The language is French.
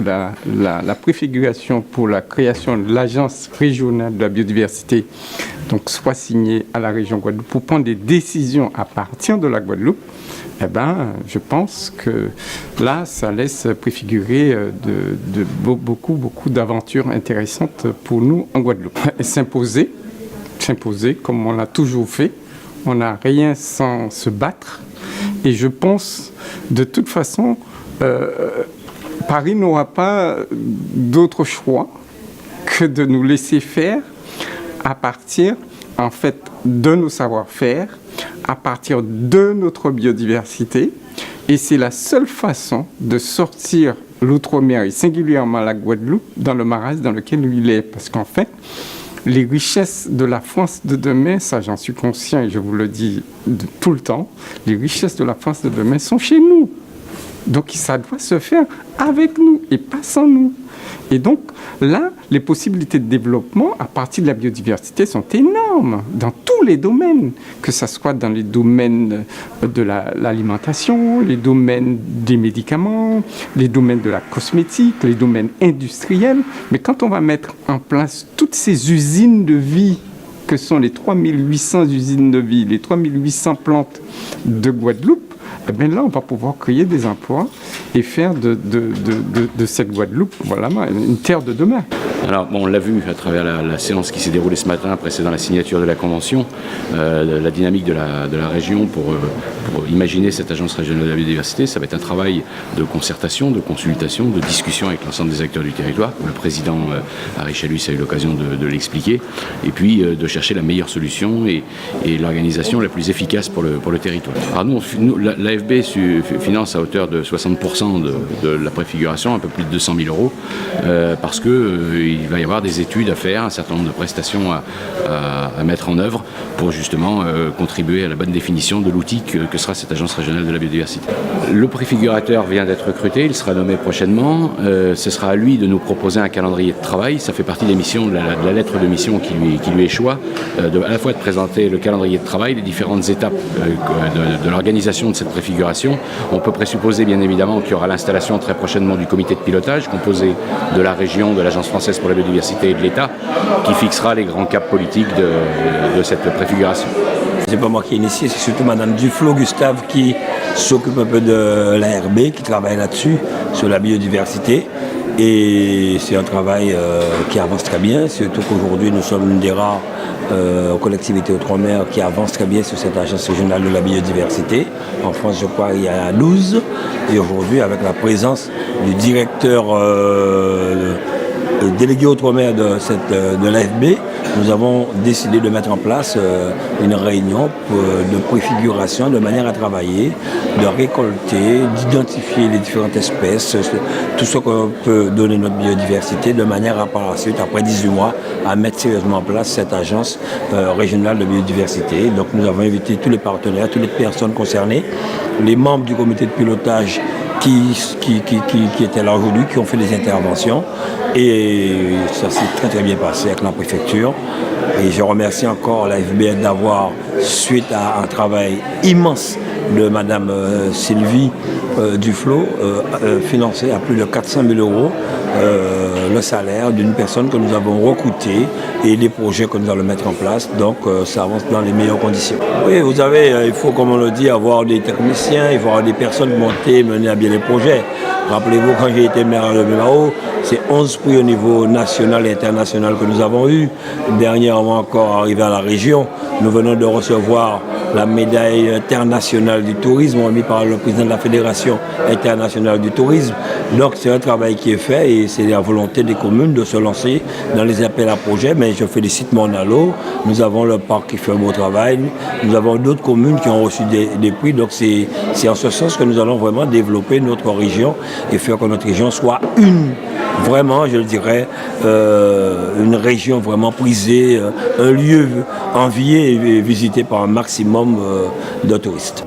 que la préfiguration pour la création de l'Agence régionale de la biodiversité donc, soit signée à la région Guadeloupe pour prendre des décisions à partir de la Guadeloupe, eh ben, je pense que là, ça laisse préfigurer beaucoup d'aventures intéressantes pour nous en Guadeloupe. Et s'imposer comme on l'a toujours fait. On n'a rien sans se battre. Et je pense, de toute façon, Paris n'aura pas d'autre choix que de nous laisser faire à partir, en fait, de nos savoir-faire, à partir de notre biodiversité. Et c'est la seule façon de sortir l'outre-mer, et singulièrement la Guadeloupe, dans le marasme dans lequel il est. Parce qu'en fait, les richesses de la France de demain, ça j'en suis conscient et je vous le dis tout le temps, les richesses de la France de demain sont chez nous. Donc ça doit se faire avec nous et pas sans nous. Et donc là, les possibilités de développement à partir de la biodiversité sont énormes dans tous les domaines, que ce soit dans les domaines de l'alimentation, les domaines des médicaments, les domaines de la cosmétique, les domaines industriels. Mais quand on va mettre en place toutes ces usines de vie que sont les 3800 usines de vie, les 3800 plantes de Guadeloupe, eh bien là, on va pouvoir créer des emplois et faire de cette Guadeloupe, voilà, une terre de demain. Alors, bon, on l'a vu à travers la séance qui s'est déroulée ce matin, précédant la signature de la Convention, la dynamique de la région pour imaginer cette agence régionale de la biodiversité. Ça va être un travail de concertation, de consultation, de discussion avec l'ensemble des acteurs du territoire. Le président Harry Chalus a eu l'occasion de l'expliquer. Et puis, de chercher la meilleure solution et l'organisation la plus efficace pour le territoire. Alors l'AFB finance à hauteur de 60% de la préfiguration, un peu plus de 200 000 euros, parce que il va y avoir des études à faire, un certain nombre de prestations à mettre en œuvre pour justement contribuer à la bonne définition de l'outil que sera cette agence régionale de la biodiversité. Le préfigurateur vient d'être recruté, il sera nommé prochainement. Ce sera à lui de nous proposer un calendrier de travail. Ça fait partie des missions, de la lettre de mission qui lui échoit, à la fois de présenter le calendrier de travail, les différentes étapes de l'organisation de cette préfiguration. On peut présupposer bien évidemment qu'il y aura l'installation très prochainement du comité de pilotage composé de la région, de l'Agence française pour la biodiversité et de l'État, qui fixera les grands caps politiques de cette préfiguration. C'est pas moi qui ai initié, c'est surtout Madame Duflo, Gustave, qui s'occupe un peu de l'ARB, qui travaille là-dessus, sur la biodiversité. Et c'est un travail qui avance très bien, surtout qu'aujourd'hui nous sommes l'une des rares collectivités outre-mer qui avance très bien sur cette agence régionale de la biodiversité. En France, je crois, il y en a 12. Et aujourd'hui, avec la présence du directeur délégué outre-mer de l'AFB, nous avons décidé de mettre en place une réunion de préfiguration de manière à travailler, de récolter, d'identifier les différentes espèces, tout ce qu'on peut donner notre biodiversité, de manière à par la suite, après 18 mois, à mettre sérieusement en place cette agence régionale de biodiversité. Donc nous avons invité tous les partenaires, toutes les personnes concernées, les membres du comité de pilotage qui étaient là aujourd'hui, qui ont fait des interventions. Et ça s'est très très bien passé avec la préfecture. Et je remercie encore l'AFB d'avoir, suite à un travail immense de Madame Sylvie Duflo, financé à plus de 400 000 euros le salaire d'une personne que nous avons recrutée et les projets que nous allons mettre en place. Donc ça avance dans les meilleures conditions. Oui, vous savez, il faut, comme on le dit, avoir des techniciens, il faut avoir des personnes monter, mener à bien les projets. Rappelez-vous, quand j'ai été maire de Bémao, c'est 11 prix au niveau national et international que nous avons eu. Dernièrement encore, arrivé à la région, nous venons de recevoir la médaille internationale du tourisme remise par le président de la Fédération internationale du tourisme. Donc c'est un travail qui est fait et c'est la volonté des communes de se lancer dans les appels à projets. Mais je félicite Monalo, nous avons le parc qui fait un beau travail, nous avons d'autres communes qui ont reçu des prix. Donc c'est en ce sens que nous allons vraiment développer notre région et faire que notre région soit vraiment, je le dirais, une région vraiment prisée, un lieu envié et visité par un maximum de touristes.